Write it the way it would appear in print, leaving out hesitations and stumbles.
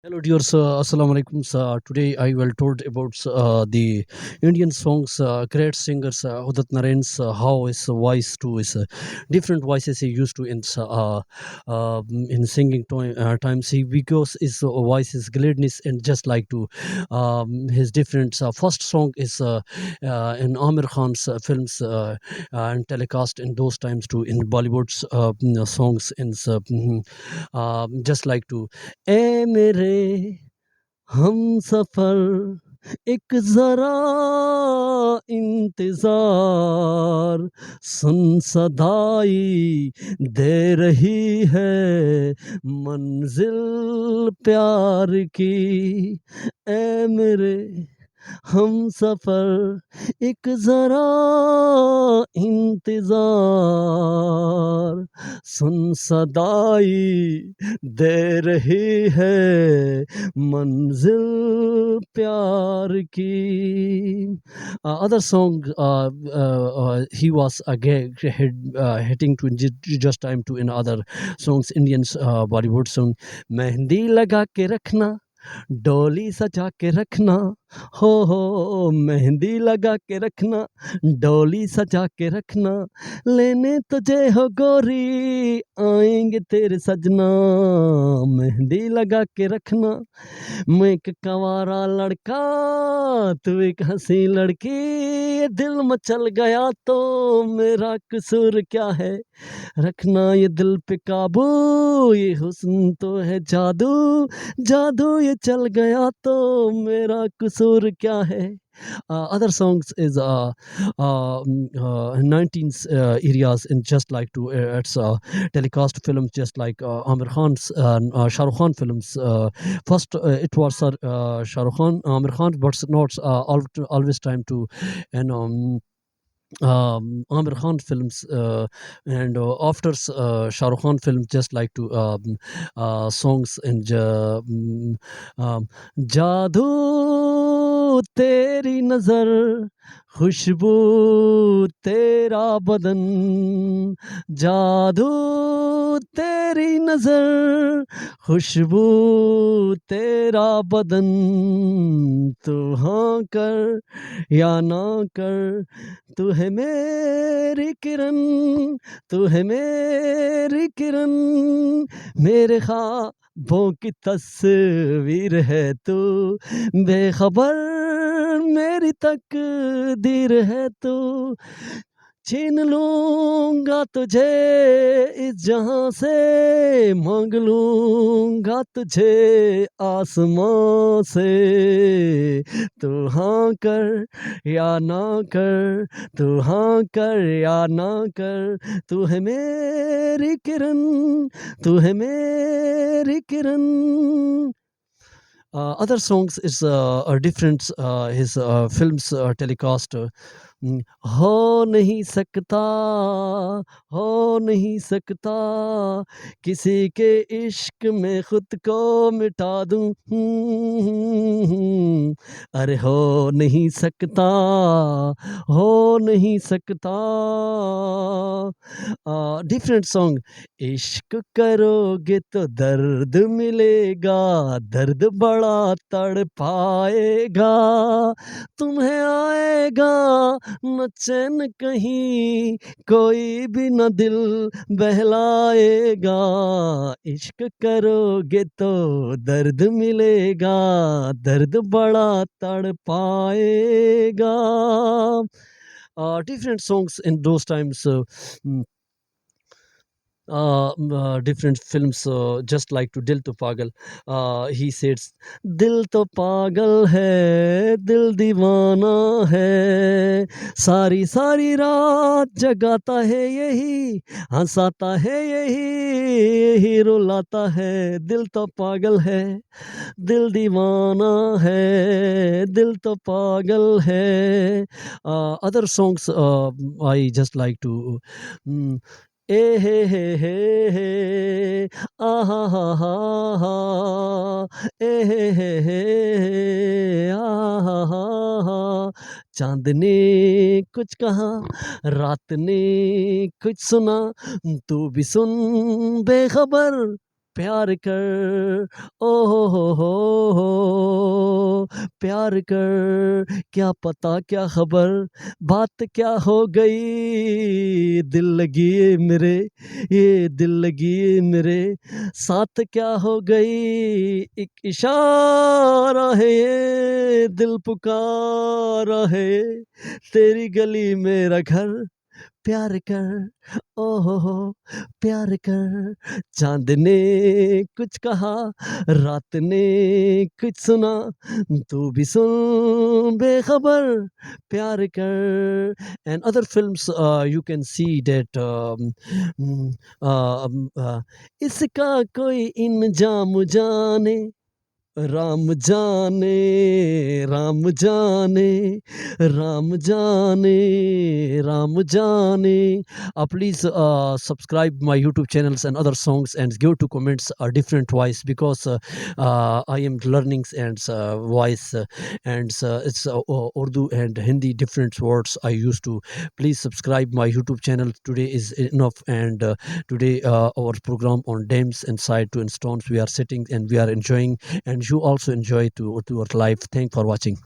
Hello, dear sir. Assalamu alaikum, sir. Today I will told about the Indian songs, great singers, Uddat Narran's how his voice to his different voices he used to in singing times. He because his voice is gladness and just like to his different first song is in Amir Khan's films and telecast in those times too in Bollywood's songs in just like to ए मेरे हमसफर एक जरा इंतजार सुन सदाई दे रही है मंजिल प्यार की ए मेरे हमसफर एक जरा इंतजार सुन सदाई दे रही है मंजिल प्यार की other song he was again hitting to just time to in other songs Indians Bollywood song mehndi लगा के रखना डोली सजा के रखना हो मेहंदी लगा के रखना डोली सजा के रखना लेने तुझे हो गोरी आएंगे तेरे सजना मेहंदी लगा के रखना मैं एक कंवारा लड़का तू एक हंसी लड़की ये दिल मचल गया तो मेरा कसूर क्या है रखना ये दिल पे काबू ये हुस्न तो है जादू जादू ये चल गया तो मेरा कसूर क्या है other songs is 19th areas in just like to it's telecast films just like Amir Khan's Shah Rukh Khan films first it was Shah Rukh Khan Amir Khan but not always time to and Amir Khan films and after Shah Rukh Khan films just like to songs in जादू तेरी नजर खुशबू तेरा बदन जादू तेरी नजर खुशबू तेरा बदन तू हाँ कर या ना कर तू है मेरी किरण तू है मेरी किरण मेरे ख्वाबों की तस्वीर है तू बेखबर मेरी तकदीर है तू छीन लूंगा तुझे इस जहां से मांग लूंगा तुझे आसमां से तू हाँ कर या ना कर तू हाँ कर या ना कर तू है मेरी किरण तू है मेरी किरण other songs is different his films telecast हो नहीं सकता हो नहीं सकता किसी के इश्क में खुद को मिटा दूं अरे हो नहीं सकता हो नहीं सकता different song इश्क करोगे तो दर्द मिलेगा दर्द बड़ा तड़पाएगा तुम्हें आएगा न चैन कहीं कोई भी न दिल बहलाएगा इश्क करोगे तो दर्द मिलेगा दर्द बड़ा तड़पाएगा different songs in those times different films just like to Dil to Pagal he says दिल तो पागल है दिल दीवाना है सारी सारी रात जगाता है यही हंसाता है यही रुलाता है दिल तो पागल है दिल दीवाना है दिल तो पागल है other songs I just like to ए हे आहा हा हा हा ए हे आहा हा हा चांद ने कुछ कहा रात ने कुछ सुना तू भी सुन बेखबर प्यार कर, ओ हो, प्यार कर, क्या पता क्या खबर, बात क्या हो गई, दिल लगी है मेरे, ये दिल लगी है मेरे, साथ क्या हो गई, एक इशारा है ये, दिल पुकारा है ये, तेरी गली मेरा घर, प्यार कर, ओ हो, प्यार कर। चाँद ने कुछ कहा, रात ने कुछ सुना, तू भी सुन बेखबर, प्यार कर। And other films, you can see that इसका कोई इंजाम जाने, राम जाने, राम जाने, राम जाने, राम जाने. Please subscribe my YouTube channels and other songs and give to comments a different voice because I am learning and voice and it's Urdu and Hindi different words I used to. Please subscribe my YouTube channel. Today is enough and today our program on dams and side to and stones we are sitting and we are enjoying and you also enjoy to our life. Thank for watching.